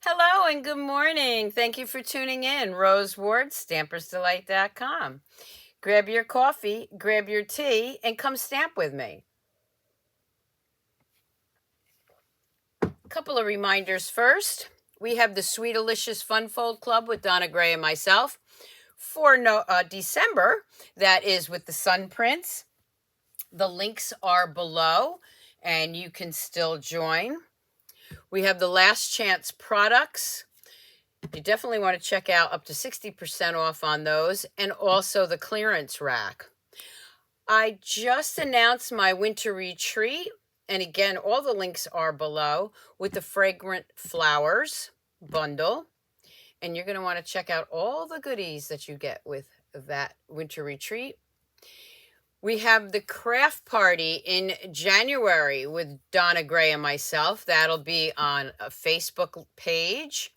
Hello and good morning. Thank you for tuning in. Rose Ward, Stampersdelight.com. Grab your coffee, grab your tea, and come stamp with me. A couple of reminders first. We have the Sweet Delicious Fun Fold Club with Donna Gray and myself for December. That is with the Sun Prints. The links are below, and you can still join. We have the Last Chance products. You definitely want to check out up to 60% off on those, and also the clearance rack. I just announced my winter retreat, and again, all the links are below with the Fragrant Flowers bundle. And you're going to want to check out all the goodies that you get with that winter retreat. We have the craft party in January with Donna Gray and myself. That'll be on a Facebook page.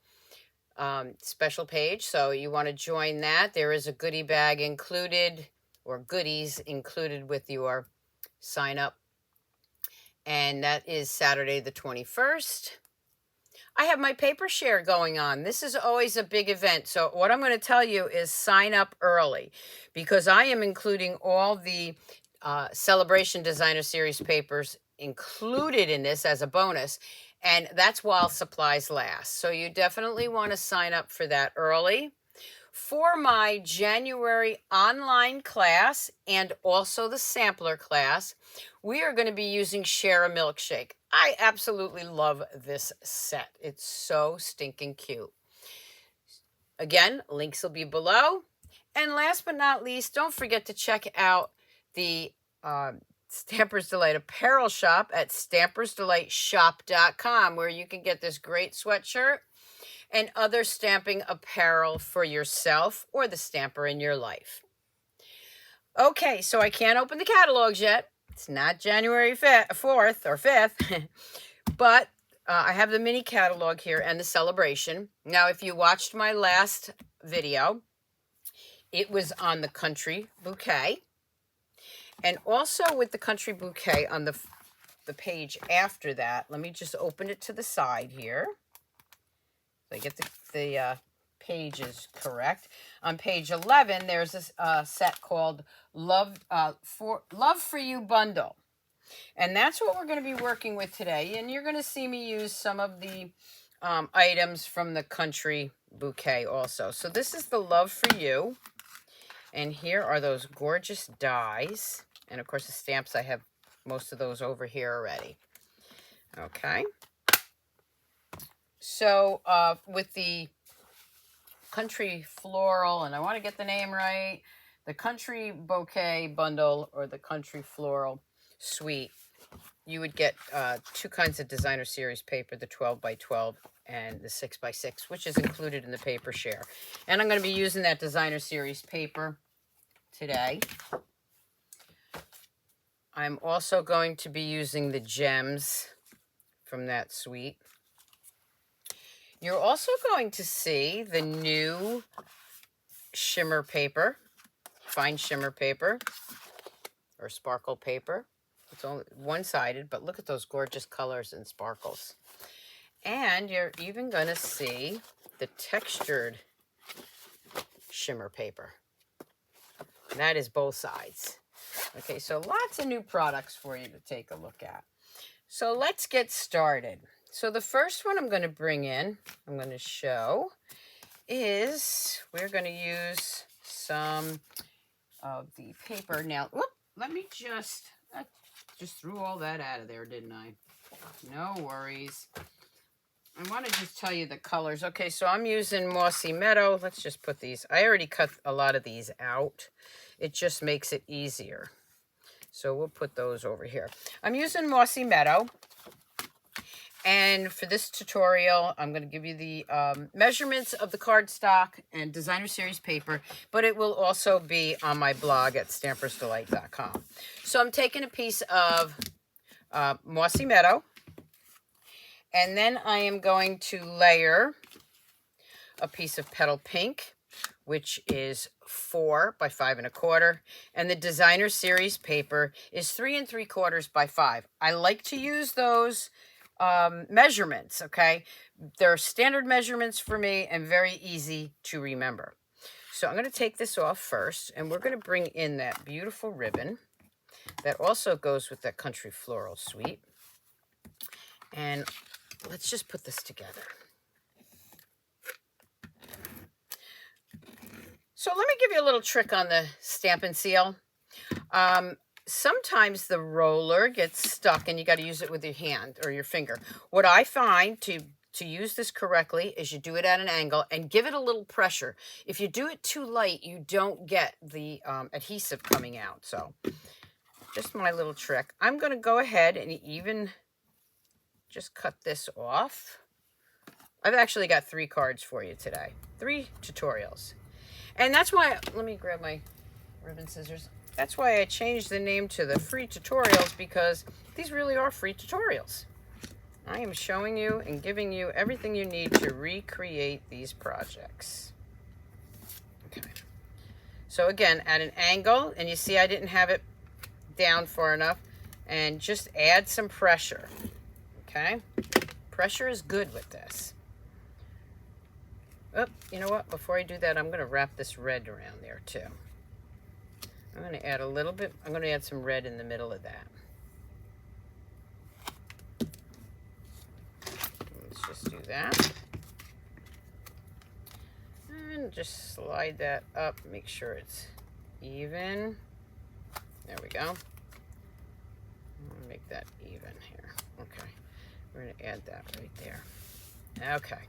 Special page, so you want to join that. There is a goodie bag included, or goodies included with your sign up, and that is Saturday the 21st. I have my paper share going on. This is always a big event, so what I'm going to tell you is sign up early, because I am including all the Celebration Designer Series papers included in this as a bonus, and that's while supplies last. So you definitely want to sign up for that early. For my January online class and also the sampler class, we are going to be using Share a Milkshake. I absolutely love this set. It's so stinking cute. Again, links will be below. And last but not least, don't forget to check out the Stampers Delight apparel shop at stampersdelightshop.com, where you can get this great sweatshirt and other stamping apparel for yourself or the stamper in your life. Okay, so I can't open the catalogs yet. It's not January 4th or 5th, but I have the mini catalog here and the celebration. Now, if you watched my last video, it was on the country bouquet. And also with the country bouquet on the page after that, let me just open it to the side here. So I get the pages correct. On page 11, there's this set called Love for You Bundle. And that's what we're going to be working with today. And you're going to see me use some of the items from the country bouquet also. So this is the Love for You. And here are those gorgeous dies. And of course the stamps, I have most of those over here already. Okay. So with the country floral, and I want to get the name right, the country bouquet bundle or the country floral suite, you would get two kinds of designer series paper, the 12 by 12 and the 6 by 6, which is included in the paper share. And I'm going to be using that designer series paper today. I'm also going to be using the gems from that suite. You're also going to see the new shimmer paper, fine shimmer paper, or sparkle paper. It's only one-sided, but look at those gorgeous colors and sparkles. And you're even going to see the textured shimmer paper. And that is both sides. Okay, so lots of new products for you to take a look at. So let's get started. So the first one I'm going to show is we're going to use some of the paper. Now, let me I just threw all that out of there, didn't I? No worries. I want to just tell you the colors. Okay, so I'm using Mossy Meadow. Let's just put these. I already cut a lot of these out. It just makes it easier. So we'll put those over here. I'm using Mossy Meadow. And for this tutorial, I'm going to give you the measurements of the cardstock and designer series paper, but it will also be on my blog at Stampersdelight.com. So I'm taking a piece of Mossy Meadow, and then I am going to layer a piece of Petal Pink, which is 4 by 5 1/4, and the designer series paper is 3 3/4 by 5. I like to use those measurements, okay? They're standard measurements for me and very easy to remember. So I'm going to take this off first, and we're going to bring in that beautiful ribbon that also goes with that Country Floral Suite. And let's just put this together. So let me give you a little trick on the Stampin' Seal. Sometimes the roller gets stuck and you got to use it with your hand or your finger. What I find to use this correctly is you do it at an angle and give it a little pressure. If you do it too light, you don't get the adhesive coming out. So just my little trick. I'm going to go ahead and even just cut this off. I've actually got 3 cards for you today. 3 tutorials. And that's why, let me grab my ribbon scissors. That's why I changed the name to the free tutorials, because these really are free tutorials. I am showing you and giving you everything you need to recreate these projects. Okay. So again, at an angle, and you see I didn't have it down far enough, and just add some pressure. Okay? Pressure is good with this. Oh, you know what? Before I do that, I'm going to wrap this red around there too. I'm going to add a little bit. I'm going to add some red in the middle of that. Let's just do that. And just slide that up. Make sure it's even. There we go. Make that even here. Okay. We're going to add that right there. Okay.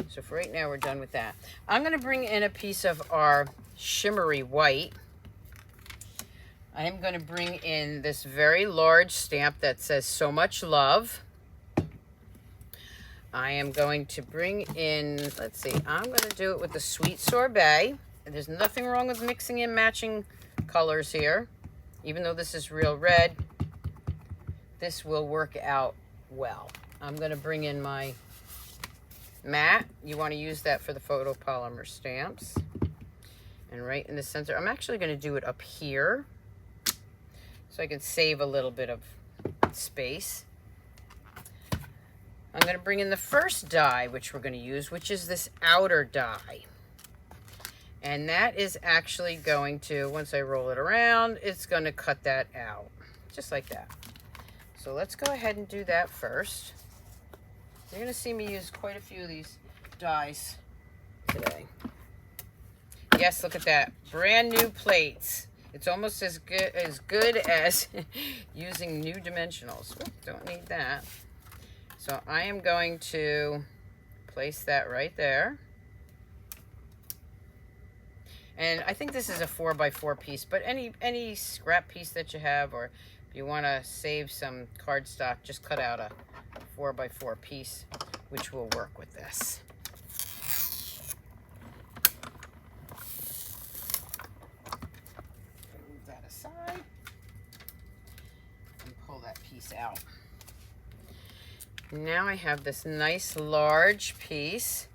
So for right now, we're done with that. I'm going to bring in a piece of our shimmery white. I am going to bring in this very large stamp that says "So Much Love." I am going to bring in, let's see, I'm going to do it with the Sweet Sorbet. There's nothing wrong with mixing in matching colors here. Even though this is real red, this will work out well. I'm going to bring in my matte. You want to use that for the photopolymer stamps. And right in the center, I'm actually going to do it up here so I can save a little bit of space. I'm going to bring in the first die, which we're going to use, which is this outer die. And that is actually going to, once I roll it around, it's going to cut that out, just like that. So let's go ahead and do that first. You're going to see me use quite a few of these dies today. Yes, look at that. Brand new plates. It's almost as good as using new dimensionals. Oops, don't need that. So I am going to place that right there. And I think this is a 4x4 piece, but any scrap piece that you have, or if you want to save some cardstock, just cut out a 4x4 piece, which will work with this. Move that aside and pull that piece out. Now I have this nice large piece.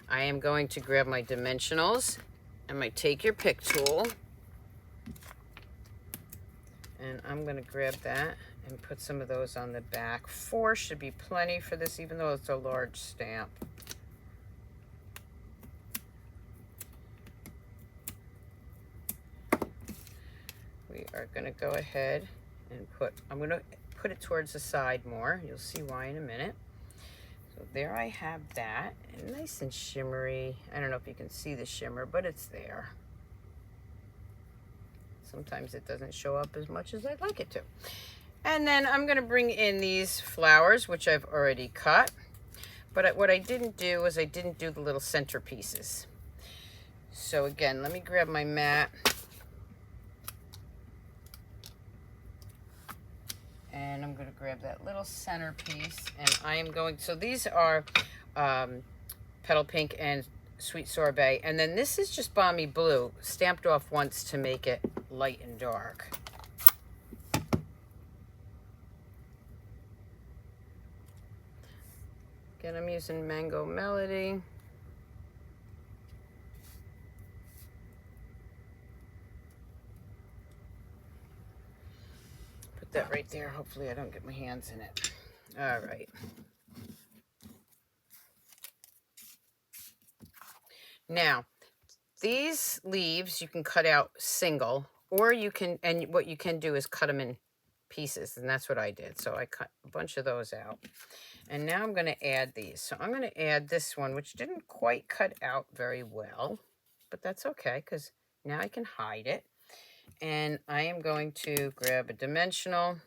I am going to grab my dimensionals and my take your pick tool, and I'm going to grab that and put some of those on the back. 4 should be plenty for this, even though it's a large stamp. We are going to go ahead and I'm going to put it towards the side more. You'll see why in a minute. So there I have that, and nice and shimmery. I don't know if you can see the shimmer, but it's there. Sometimes it doesn't show up as much as I'd like it to. And then I'm going to bring in these flowers, which I've already cut. But what I didn't do was I didn't do the little center pieces. So again, let me grab my mat. And I'm going to grab that little center piece. And I am going, so these are Petal Pink and Sweet Sorbet. And then this is just Balmy Blue, stamped off once to make it light and dark. Again, I'm using Mango Melody. Put that right there. Hopefully I don't get my hands in it. All right. Now, these leaves you can cut out single, or you can, and what you can do is cut them in pieces, and that's what I did. So I cut a bunch of those out. And now I'm going to add these. So I'm going to add this one, which didn't quite cut out very well, but that's okay because now I can hide it. And I am going to grab a dimensional.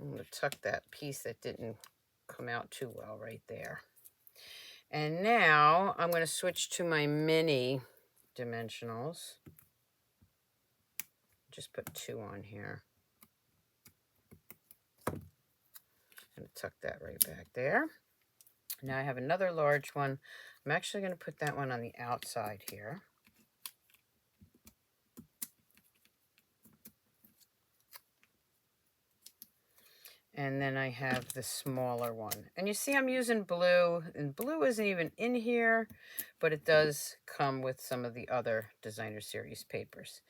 I'm going to tuck that piece that didn't come out too well right there. And now I'm going to switch to my mini dimensionals. Just put 2 on here. I'm going to tuck that right back there. Now I have another large one. I'm actually going to put that one on the outside here. And then I have the smaller one. And you see I'm using blue, and blue isn't even in here, but it does come with some of the other designer series papers.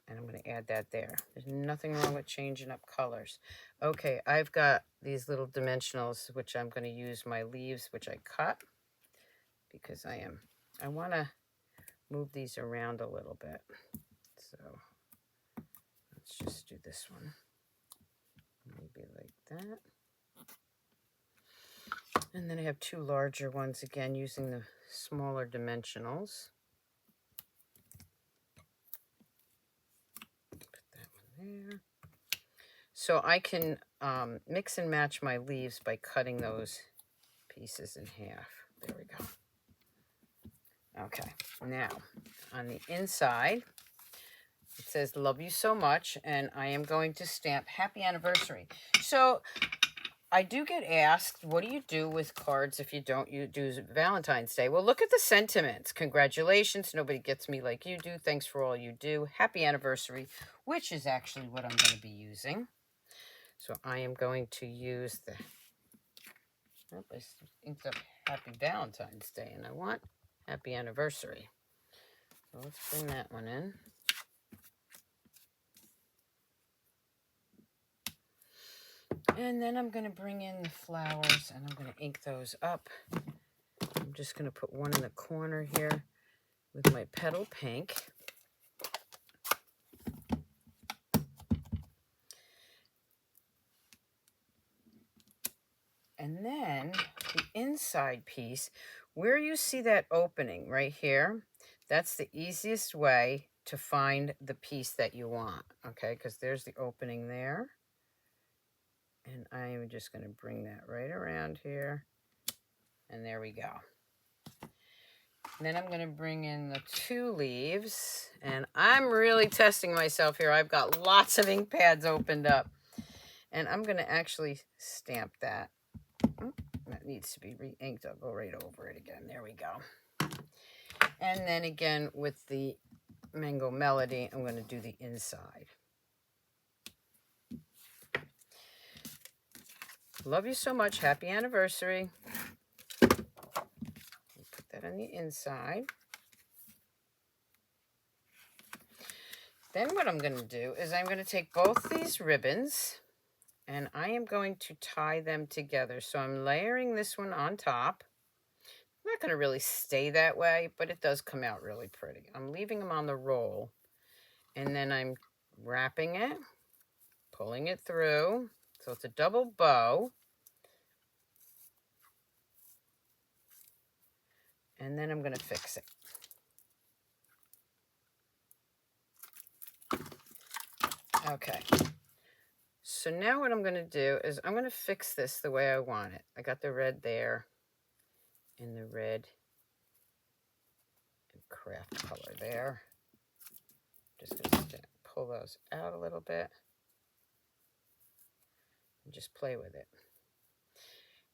And I'm going to add that there. There's nothing wrong with changing up colors. Okay, I've got these little dimensionals, which I'm going to use my leaves, which I cut, because I want to move these around a little bit. So let's just do this one. Maybe like that. And then I have 2 larger ones, again, using the smaller dimensionals. Put that one there. So I can mix and match my leaves by cutting those pieces in half. There we go. Okay, now on the inside, it says, "Love you so much," and I am going to stamp "Happy Anniversary." So I do get asked, what do you do with cards if you don't do Valentine's Day? Well, look at the sentiments. Congratulations. Nobody gets me like you do. Thanks for all you do. Happy anniversary, which is actually what I'm going to be using. So I am going to use the, oh, I inked up Happy Valentine's Day, and I want Happy Anniversary. So let's bring that one in. And then I'm going to bring in the flowers, and I'm going to ink those up. I'm just going to put one in the corner here with my petal pink. And then the inside piece, where you see that opening right here, that's the easiest way to find the piece that you want, okay? Because there's the opening there. And I am just going to bring that right around here. And there we go. And then I'm going to bring in the 2 leaves. And I'm really testing myself here. I've got lots of ink pads opened up. And I'm going to actually stamp that. Oh, that needs to be re-inked. I'll go right over it again. There we go. And then again with the Mango Melody, I'm going to do the inside. Love you so much. Happy anniversary. Put that on the inside. Then what I'm going to do is I'm going to take both these ribbons and I am going to tie them together. So I'm layering this one on top. I'm not going to really stay that way, but it does come out really pretty. I'm leaving them on the roll, and then I'm wrapping it, pulling it through. So it's a double bow. And then I'm going to fix it. Okay. So now what I'm going to do is I'm going to fix this the way I want it. I got the red there and the red and craft color there. Just going to pull those out a little bit and just play with it.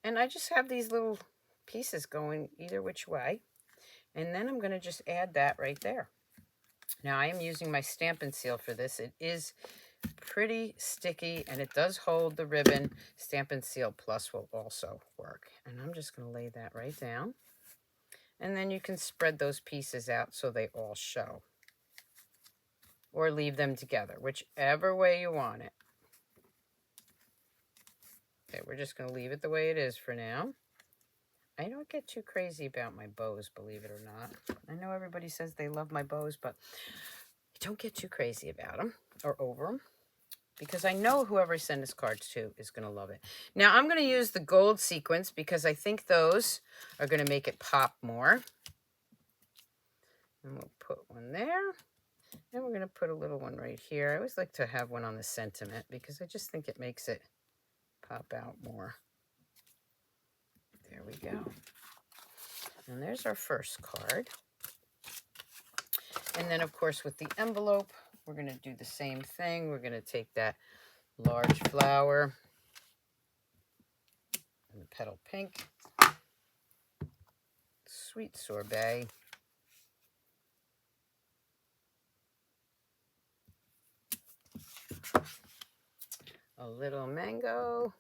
And I just have these little pieces going either which way. And then I'm going to just add that right there. Now I am using my Stamp and Seal for this. It is pretty sticky and it does hold the ribbon. Stamp and Seal Plus will also work. And I'm just going to lay that right down. And then you can spread those pieces out so they all show. Or leave them together, whichever way you want it. Okay, we're just going to leave it the way it is for now. I don't get too crazy about my bows, believe it or not. I know everybody says they love my bows, but I don't get too crazy about them or over them, because I know whoever I send this cards to is going to love it. Now, I'm going to use the gold sequins because I think those are going to make it pop more. And we'll put one there. And we're going to put a little one right here. I always like to have one on the sentiment because I just think it makes it pop out more. There we go. And there's our first card. And then, of course, with the envelope, we're going to do the same thing. We're going to take that large flower and the petal pink, sweet sorbet, a little mango,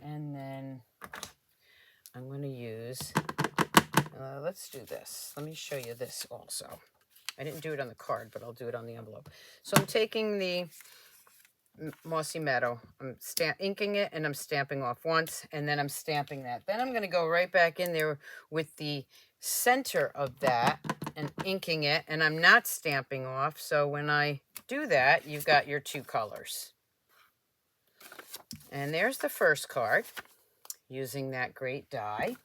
and then I'm going to use, let's do this. Let me show you this also. I didn't do it on the card, but I'll do it on the envelope. So I'm taking the Mossy Meadow, I'm inking it, and I'm stamping off once, and then I'm stamping that. Then I'm going to go right back in there with the center of that and inking it, and I'm not stamping off. So when I do that, you've got your two colors. And there's the first card using that great die.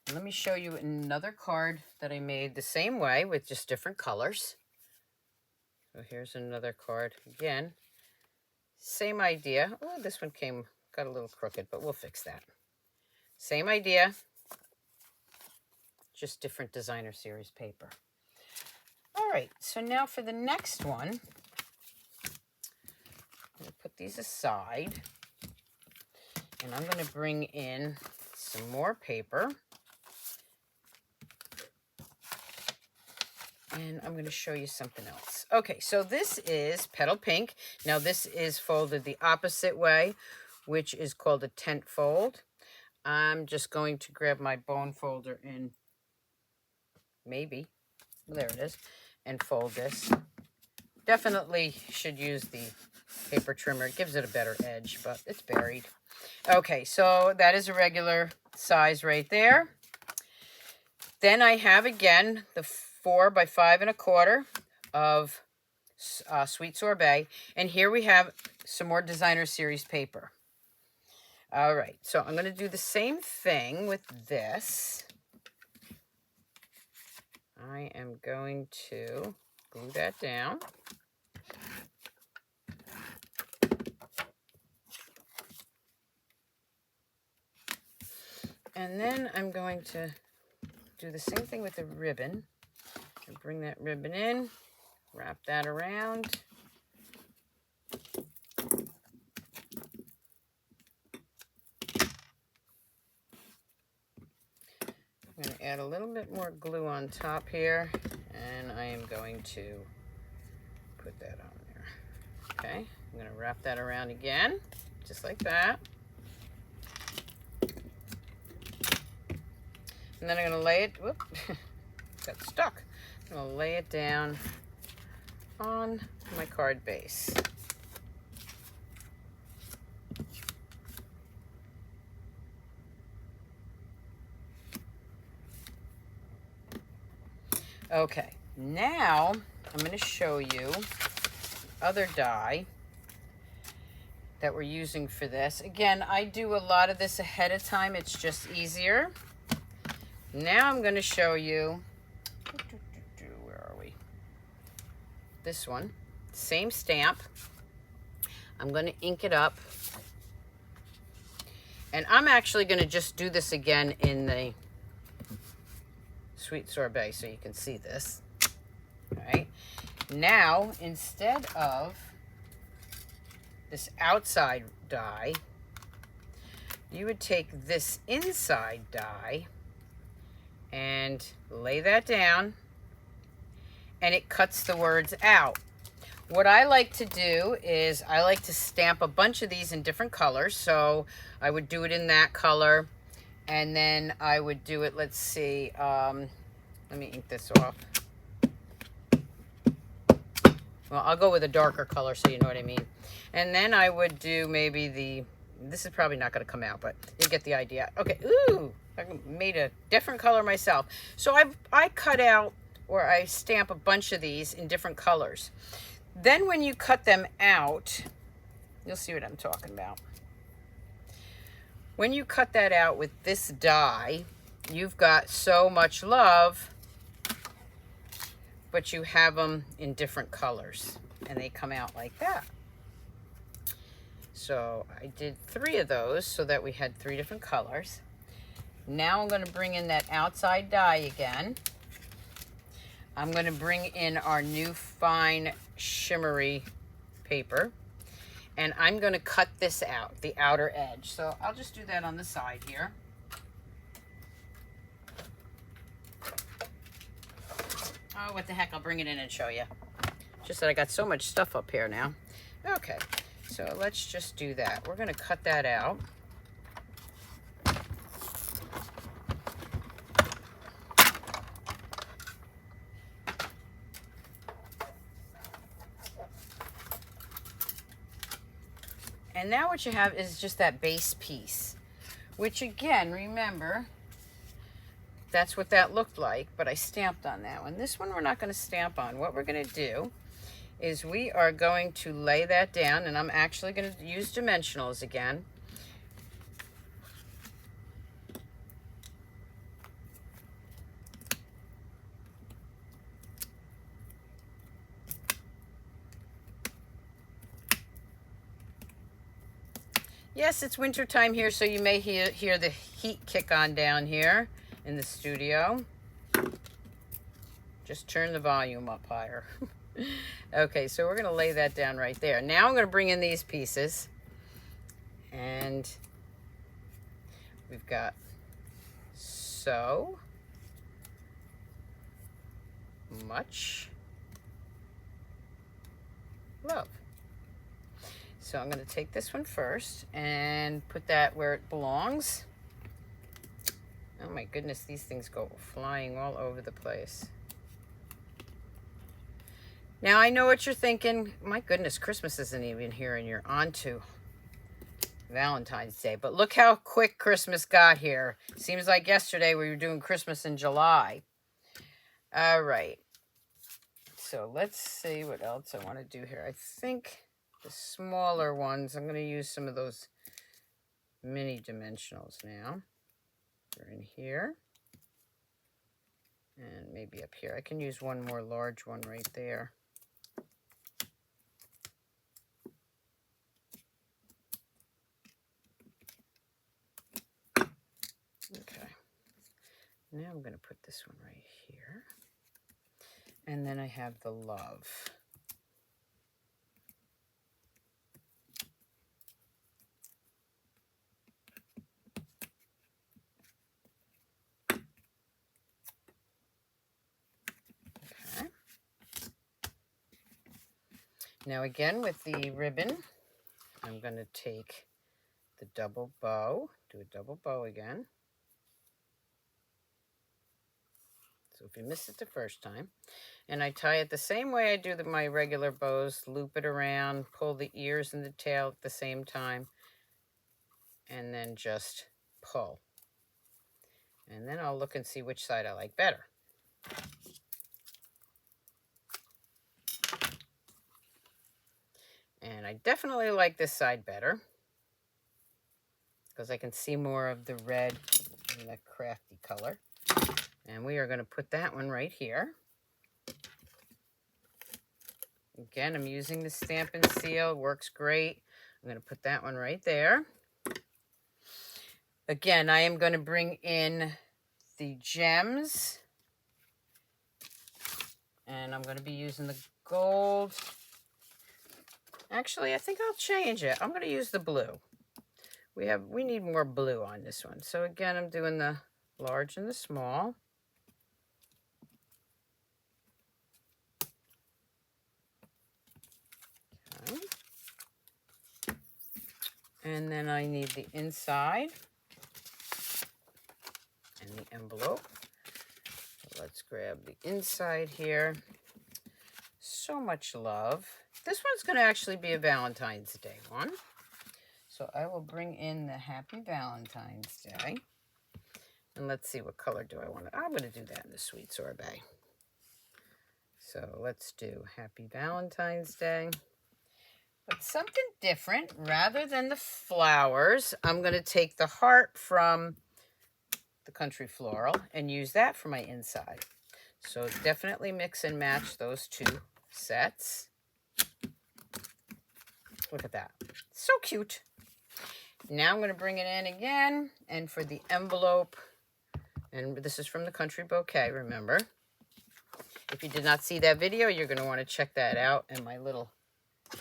And let me show you another card that I made the same way with just different colors. So here's another card again. Same idea. Oh, this one got a little crooked, but we'll fix that. Same idea, just different designer series paper. All right, so now for the next one, I'm going to put these aside, and I'm going to bring in some more paper. And I'm going to show you something else. Okay, so this is petal pink. Now this is folded the opposite way, which is called a tent fold. I'm just going to grab my bone folder and maybe, there it is, and fold this. Definitely should use the paper trimmer. It gives it a better edge, but it's buried. Okay, so that is a regular size right there. Then I have, again, the 4 by 5 1/4 of sweet sorbet. And here we have some more designer series paper. All right, so I'm going to do the same thing with this. I am going to glue that down. And then I'm going to do the same thing with the ribbon. And bring that ribbon in, wrap that around. I'm going to add a little bit more glue on top here, and I am going to put that on there. Okay, I'm going to wrap that around again, just like that. And then I'm going to lay it, whoop, got stuck. I'm going to lay it down on my card base. Okay, now I'm going to show you other die that we're using for this. Again, I do a lot of this ahead of time. It's just easier. Now I'm going to show you, where are we? This one, same stamp. I'm going to ink it up. And I'm actually going to just do this again in the sweet sorbet so you can see this. All right. Now, instead of this outside die, you would take this inside die and lay that down, and it cuts the words out. What I like to do is I like to stamp a bunch of these in different colors. So I would do it in that color, and then I would do it, let's see, let me ink this off. Well, I'll go with a darker color so you know what I mean. And then I would do maybe this is probably not going to come out, but you get the idea. Okay, ooh, I made a different color myself. So I cut out, or I stamp a bunch of these in different colors. Then when you cut them out, you'll see what I'm talking about. When you cut that out with this die, you've got so much love, but you have them in different colors, and they come out like that. So I did 3 of those so that we had 3 different colors. Now I'm going to bring in that outside die again. I'm going to bring in our new fine shimmery paper, and I'm going to cut this out, the outer edge. So I'll just do that on the side here. Oh, what the heck, I'll bring it in and show you. Just that I got so much stuff up here now. Okay, so let's just do that. We're going to cut that out. And now what you have is just that base piece, which again, remember, that's what that looked like, but I stamped on that one. This one we're not going to stamp on. What we're going to do is we are going to lay that down, and I'm actually going to use dimensionals again. Yes, it's winter time here, so you may hear the heat kick on down here in the studio. Just turn the volume up higher. Okay, so we're going to lay that down right there. Now I'm going to bring in these pieces, and we've got so much love. So I'm going to take this one first and put that where it belongs. Oh my goodness, these things go flying all over the place. Now I know what you're thinking. My goodness, Christmas isn't even here and you're on to Valentine's Day. But look how quick Christmas got here. Seems like yesterday we were doing Christmas in July. All right. So let's see what else I want to do here. I think the smaller ones, I'm going to use some of those mini dimensionals now. They're in here. And maybe up here. I can use one more large one right there. Okay. Now I'm going to put this one right here. And then I have the love. Now again with the ribbon, I'm going to take the double bow, do a double bow again. So if you missed it the first time, and I tie it the same way I do my regular bows, loop it around, pull the ears and the tail at the same time, and then just pull. And then I'll look and see which side I like better. And I definitely like this side better because I can see more of the red and the crafty color. And we are going to put that one right here. Again, I'm using the Stamp and Seal. Works great. I'm going to put that one right there. Again, I am going to bring in the gems. And I'm going to be using the gold. Actually, I think I'll change it. I'm going to use the blue. We need more blue on this one. So again, I'm doing the large and the small. And then I need the inside and the envelope. So let's grab the inside here. So much love. This one's going to actually be a Valentine's Day one. So I will bring in the Happy Valentine's Day. And let's see, what color do I want to... I'm going to do that in the Sweet Sorbet. So let's do Happy Valentine's Day. But something different. Rather than the flowers, I'm going to take the heart from the Country Floral and use that for my inside. So definitely mix and match those two sets. Look at that. So cute. Now I'm going to bring it in again. And for the envelope, and this is from the Country Bouquet, remember. If you did not see that video, you're going to want to check that out in my little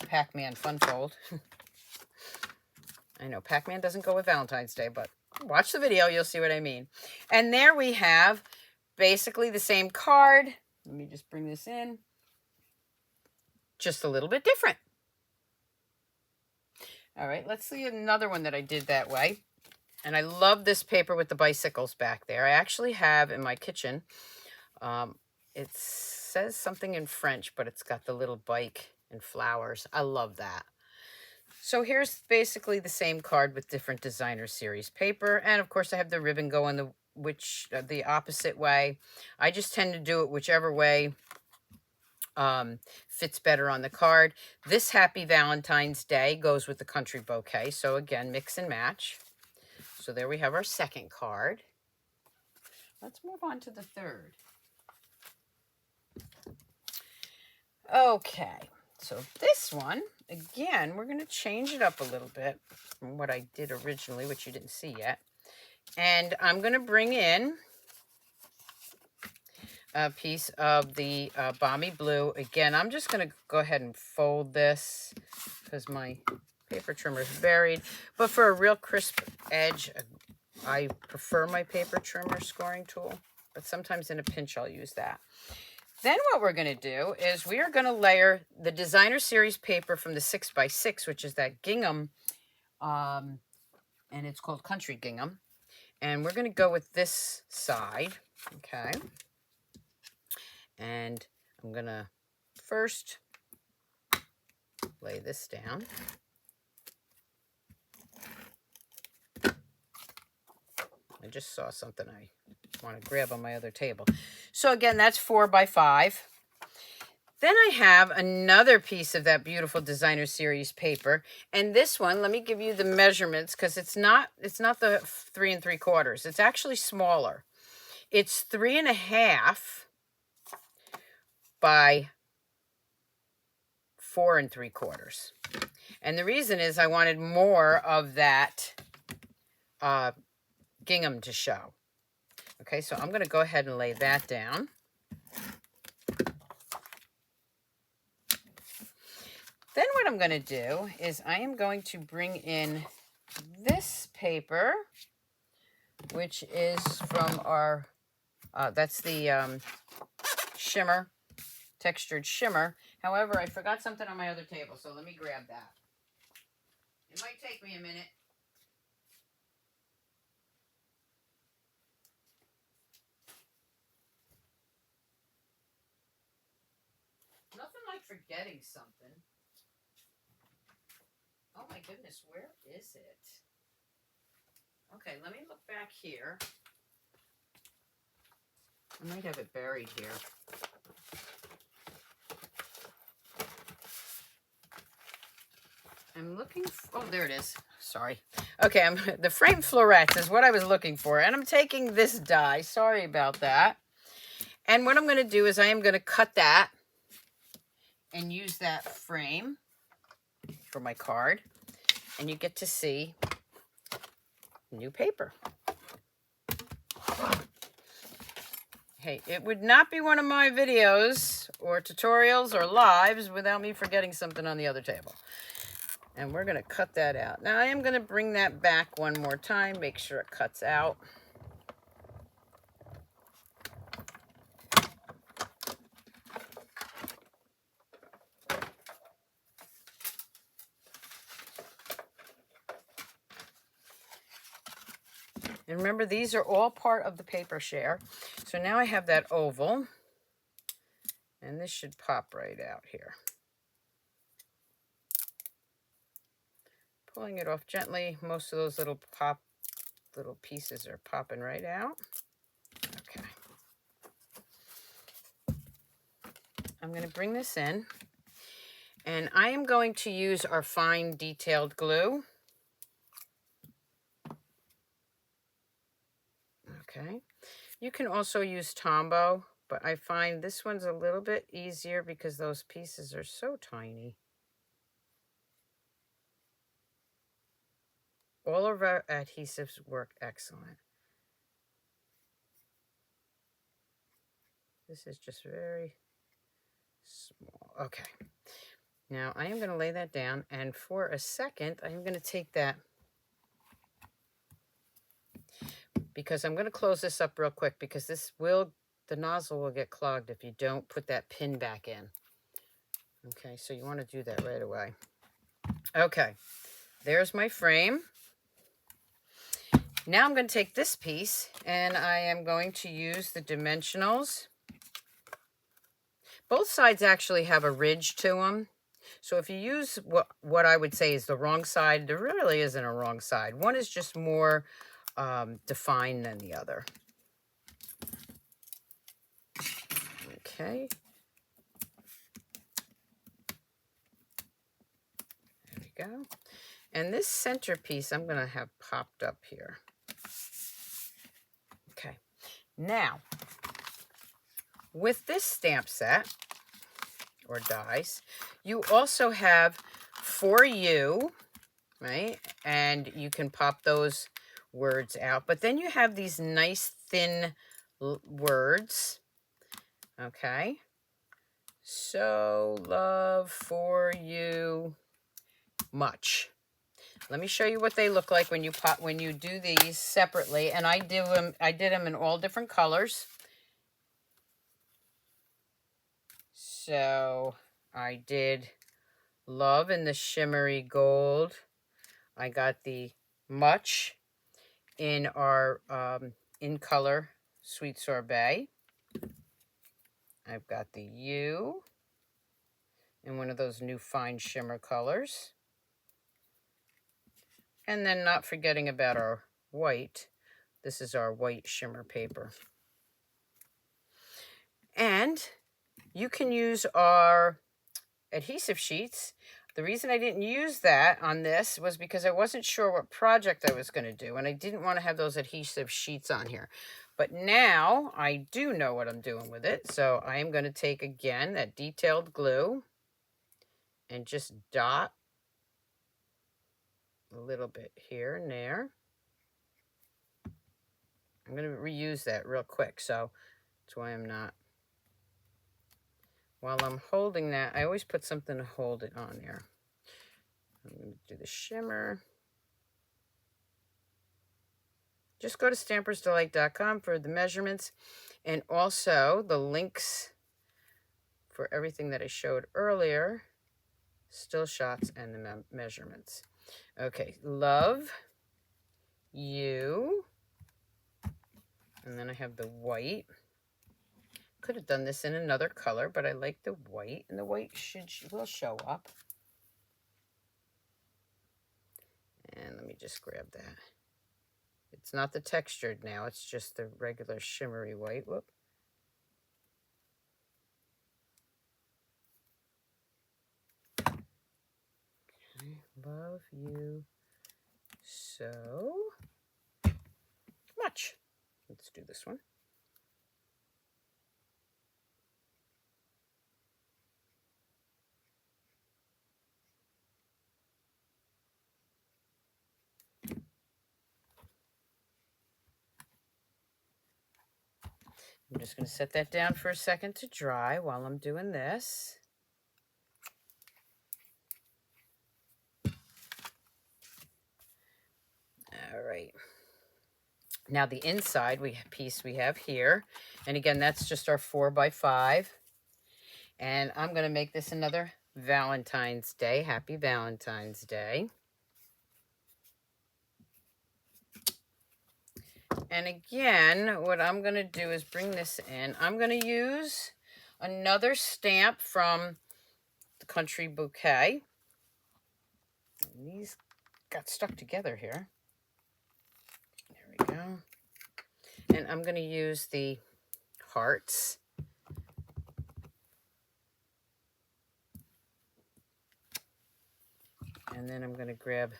Pac-Man fun fold. I know Pac-Man doesn't go with Valentine's Day, but watch the video, you'll see what I mean. And there we have basically the same card. Let me just bring this in. Just a little bit different. All right, let's see another one that I did that way. And I love this paper with the bicycles back there. I actually have in my kitchen, it says something in French, but it's got the little bike and flowers. I love that. So here's basically the same card with different designer series paper. And of course I have the ribbon going the opposite way. I just tend to do it whichever way fits better on the card. This Happy Valentine's Day goes with the Country Bouquet. So again, mix and match. So there we have our second card. Let's move on to the third. Okay, so this one, again, we're going to change it up a little bit from what I did originally, which you didn't see yet. And I'm going to bring in a piece of the Balmy Blue. Again, I'm just going to go ahead and fold this because my paper trimmer is buried. But for a real crisp edge, I prefer my paper trimmer scoring tool. But sometimes in a pinch, I'll use that. Then what we're going to do is we are going to layer the designer series paper from the 6x6, which is that gingham, and it's called Country Gingham. And we're going to go with this side, okay? And I'm going to first lay this down. I just saw something I want to grab on my other table. So again, that's 4x5. Then I have another piece of that beautiful designer series paper. And this one, let me give you the measurements because it's not the 3 3/4. It's actually smaller. It's 3.5 by 4 3/4. And the reason is I wanted more of that gingham to show. Okay, so I'm going to go ahead and lay that down. Then what I'm going to do is I am going to bring in this paper, which is from our, that's the Shimmer, textured Shimmer. However, I forgot something on my other table, so let me grab that. It might take me a minute. Nothing like forgetting something. Oh my goodness, where is it? Okay, let me look back here. I might have it buried here. I'm looking for, oh, there it is. Sorry. Okay, the frame florets is what I was looking for. And I'm taking this die. Sorry about that. And what I'm going to do is I am going to cut that and use that frame for my card. And you get to see new paper. Hey, it would not be one of my videos or tutorials or lives without me forgetting something on the other table. And we're going to cut that out. Now I am going to bring that back one more time, make sure it cuts out. And remember, these are all part of the paper share. So now I have that oval, and this should pop right out here. Pulling it off gently. Most of those little pieces are popping right out. Okay. I'm going to bring this in, and I am going to use our fine detailed glue. Okay. You can also use Tombow, but I find this one's a little bit easier because those pieces are so tiny. All of our adhesives work excellent. This is just very small. Okay. Now I am going to lay that down, and for a second, I'm going to take that, because I'm going to close this up real quick, because the nozzle will get clogged if you don't put that pin back in. Okay, so you want to do that right away. Okay, there's my frame. Now I'm going to take this piece, and I am going to use the dimensionals. Both sides actually have a ridge to them. So if you use what I would say is the wrong side, there really isn't a wrong side. One is just more defined than the other. Okay. There we go. And this centerpiece I'm going to have popped up here. Okay. Now, with this stamp set, or dies, you also have For You, right? And you can pop those words out. But then you have these nice thin words. Okay. So love for you much. Let me show you what they look like when you do these separately. And I did them in all different colors. So I did love in the shimmery gold. I got the much in our in color sweet sorbet. I've got the you in one of those new fine shimmer colors. And then not forgetting about our white. This is our white shimmer paper. And you can use our adhesive sheets. The reason I didn't use that on this was because I wasn't sure what project I was going to do, and I didn't want to have those adhesive sheets on here. But now I do know what I'm doing with it, so I am going to take again that detailed glue and just dot a little bit here and there. I'm going to reuse that real quick, so that's why I'm not. While I'm holding that, I always put something to hold it on there. I'm going to do the shimmer. Just go to Stampersdelight.com for the measurements and also the links for everything that I showed earlier, still shots and the measurements. Okay, love you. And then I have the white. Could have done this in another color, but I like the white, and the white will show up. And let me just grab that. It's not the textured now, it's just the regular shimmery white. Whoop. Okay, love you so much. Let's do this one. I'm just going to set that down for a second to dry while I'm doing this. All right. Now the inside piece we have here, and again, that's just our 4x5. And I'm going to make this another Valentine's Day. Happy Valentine's Day. And again, what I'm going to do is bring this in. I'm going to use another stamp from the Country Bouquet. And these got stuck together here. There we go. And I'm going to use the hearts. And then I'm going to grab,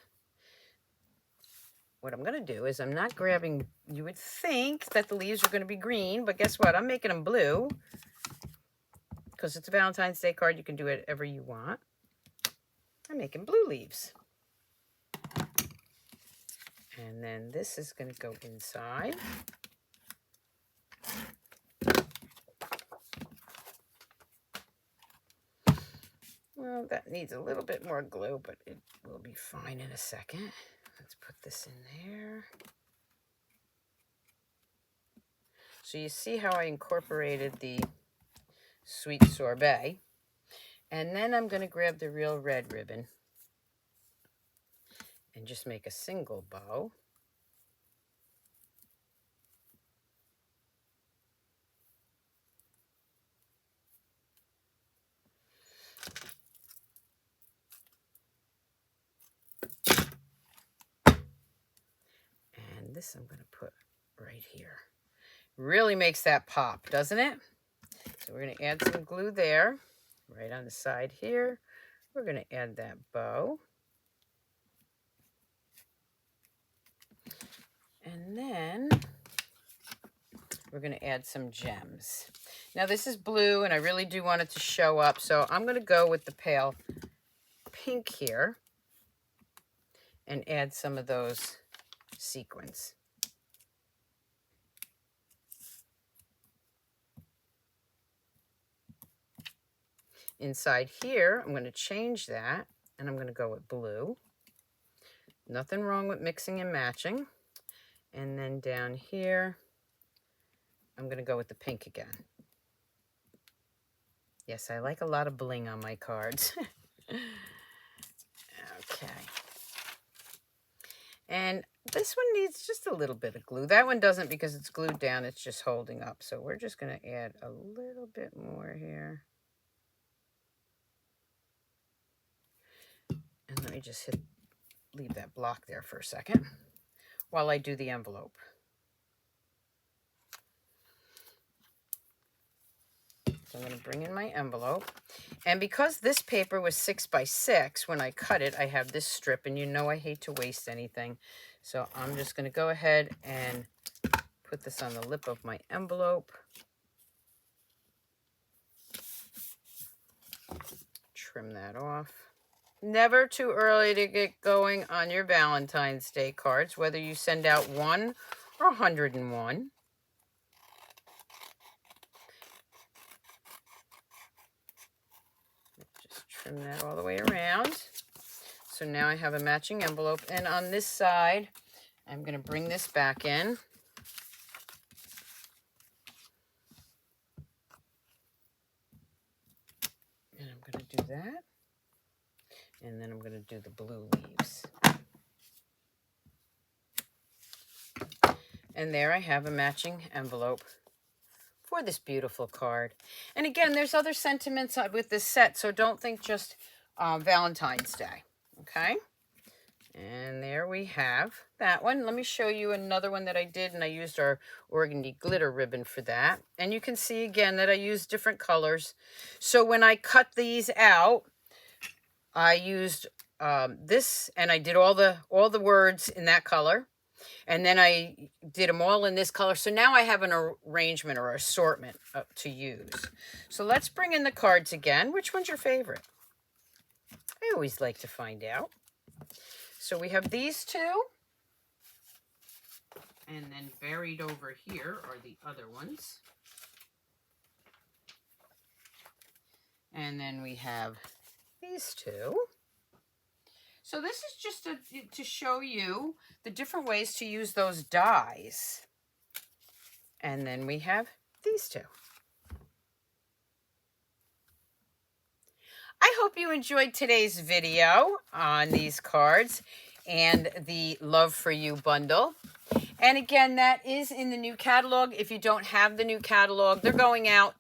what I'm going to do is I'm not grabbing, you would think that the leaves are going to be green, but guess what? I'm making them blue. Because it's a Valentine's Day card, you can do whatever you want. I'm making blue leaves. And then this is going to go inside. Well, that needs a little bit more glue, but it will be fine in a second. Let's put this in there. So you see how I incorporated the sweet sorbet. And then I'm going to grab the real red ribbon and just make a single bow. And this I'm going to put right here. Really makes that pop, doesn't it? So we're going to add some glue there, right on the side here. We're going to add that bow. And then we're going to add some gems. Now this is blue and I really do want it to show up. So I'm going to go with the pale pink here and add some of those sequins. Inside here, I'm going to change that and I'm going to go with blue. Nothing wrong with mixing and matching. And then down here, I'm going to go with the pink again. Yes, I like a lot of bling on my cards. Okay. And this one needs just a little bit of glue. That one doesn't because it's glued down. It's just holding up. So we're just going to add a little bit more here. And let me just leave that block there for a second while I do the envelope. So I'm going to bring in my envelope. And because this paper was 6 by 6, when I cut it, I have this strip. And you know I hate to waste anything. So I'm just going to go ahead and put this on the lip of my envelope. Trim that off. Never too early to get going on your Valentine's Day cards, whether you send out 1 or 101. Just trim that all the way around. So now I have a matching envelope. And on this side, I'm going to bring this back in. And I'm going to do that. And then I'm going to do the blue leaves. And there I have a matching envelope for this beautiful card. And again, there's other sentiments with this set, so don't think just Valentine's Day, okay? And there we have that one. Let me show you another one that I did, and I used our organdy glitter ribbon for that. And you can see again that I used different colors. So when I cut these out, I used this, and I did all the words in that color. And then I did them all in this color. So now I have an arrangement or assortment to use. So let's bring in the cards again. Which one's your favorite? I always like to find out. So we have these two. And then buried over here are the other ones. And then we have these two. So this is just to show you the different ways to use those dies. And then we have these two. I hope you enjoyed today's video on these cards and the Love for You bundle. And again, that is in the new catalog. If you don't have the new catalog, they're going out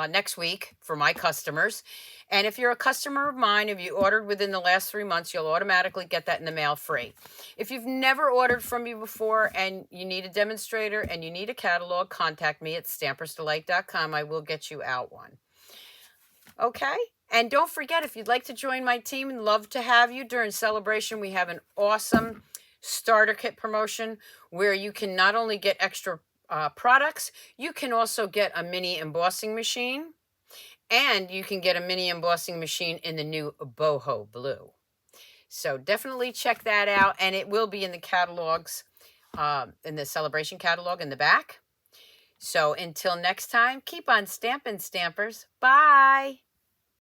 next week for my customers. And if you're a customer of mine, if you ordered within the last 3 months, you'll automatically get that in the mail free. If you've never ordered from me before and you need a demonstrator and you need a catalog, contact me at Stampersdelight.com. I will get you out one. Okay? And don't forget, if you'd like to join my team, and love to have you during celebration, we have an awesome starter kit promotion where you can not only get extra products, you can also get a mini embossing machine, and you can get a mini embossing machine in the new boho blue. So definitely check that out, and it will be in the catalogs, in the celebration catalog in the back. So until next time, keep on stamping, Stampers. Bye.